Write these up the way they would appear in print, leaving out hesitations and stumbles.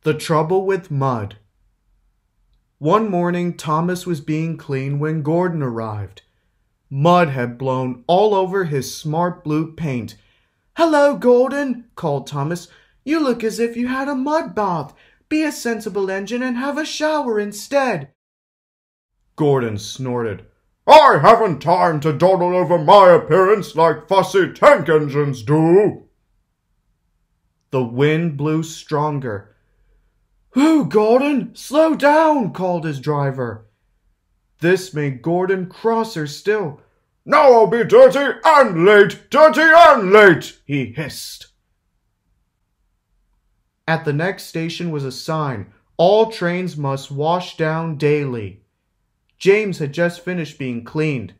The Trouble with Mud. One morning, Thomas was being clean when Gordon arrived. Mud had blown all over his smart blue paint. "Hello, Gordon," called Thomas. "You look as if you had a mud bath. Be a sensible engine and have a shower instead." Gordon snorted. "I haven't time to dawdle over my appearance like fussy tank engines do." The wind blew stronger. "Whew, Gordon, slow down," called his driver. This made Gordon crosser still. "Now I'll be dirty and late, he hissed. At the next station was a sign. All trains must wash down daily. James had just finished being cleaned.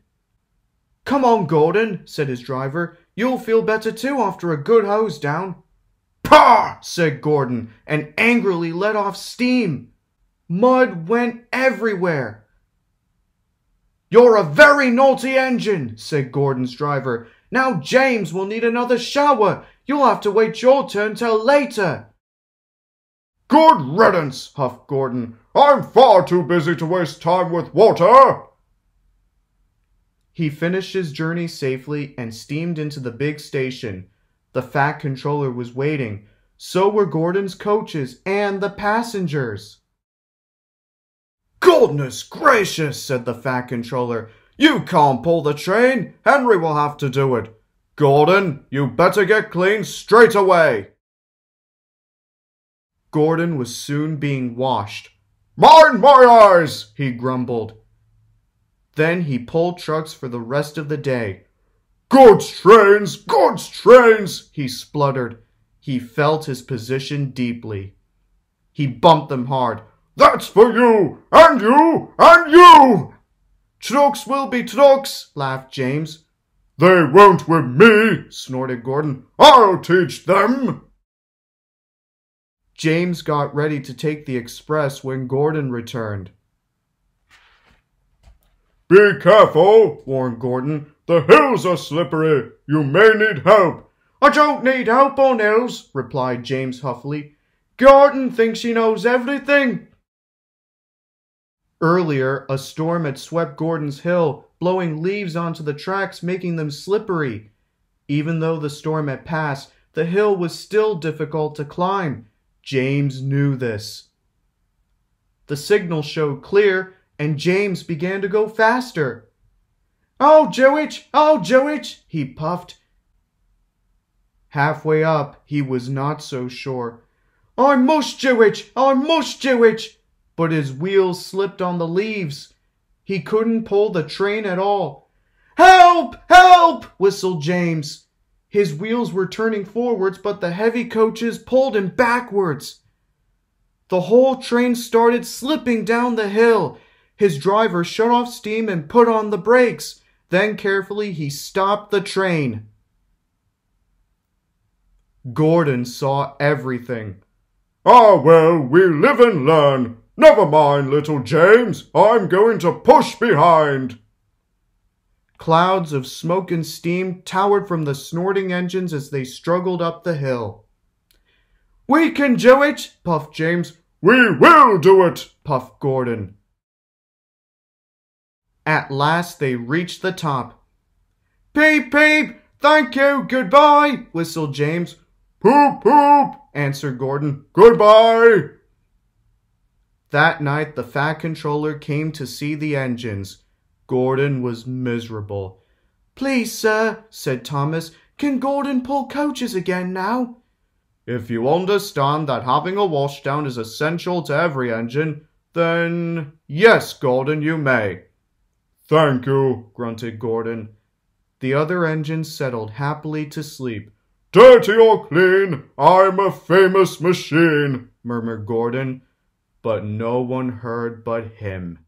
"Come on, Gordon," said his driver. "You'll feel better too after a good hose down." "Pah!" said Gordon, and angrily let off steam. Mud went everywhere. "You're a very naughty engine," said Gordon's driver. "Now James will need another shower. You'll have to wait your turn till later." "Good riddance," huffed Gordon. "I'm far too busy to waste time with water." He finished his journey safely and steamed into the big station. The Fat Controller was waiting. So were Gordon's coaches and the passengers. "Goodness gracious," said the Fat Controller. "You can't pull the train. Henry will have to do it. Gordon, you better get clean straight away." Gordon was soon being washed. "Mind my eyes," he grumbled. Then he pulled trucks for the rest of the day. Goods trains, he spluttered. He felt his position deeply. He bumped them hard. "That's for you, and you, and you!" "Trucks will be trucks," laughed James. "They won't with me," snorted Gordon. "I'll teach them." James got ready to take the express when Gordon returned. "Be careful," warned Gordon. "The hills are slippery. You may need help." "I don't need help on hills," replied James huffily. "Gordon thinks he knows everything." Earlier, a storm had swept Gordon's hill, blowing leaves onto the tracks, making them slippery. Even though the storm had passed, the hill was still difficult to climb. James knew this. The signal showed clear, and James began to go faster. "I'll do it," he puffed. Halfway up, he was not so sure. I must do it, but his wheels slipped on the leaves. He couldn't pull the train at all. "Help! Help!" whistled James. His wheels were turning forwards, but the heavy coaches pulled him backwards. The whole train started slipping down the hill. His driver shut off steam and put on the brakes. Then carefully he stopped the train. Gordon saw everything. "Ah, well, we live and learn. Never mind, little James. I'm going to push behind." Clouds of smoke and steam towered from the snorting engines as they struggled up the hill. "We can do it," puffed James. "We will do it," puffed Gordon. At last they reached the top. "Peep, peep, thank you, goodbye," whistled James. "Poop, poop," answered Gordon. "Goodbye." That night the Fat Controller came to see the engines. Gordon was miserable. "Please, sir," said Thomas, "can Gordon pull coaches again now?" "If you understand that having a washdown is essential to every engine, then yes, Gordon, you may." "Thank you," grunted Gordon. The other engines settled happily to sleep. "Dirty or clean, I'm a famous machine," murmured Gordon, but no one heard but him.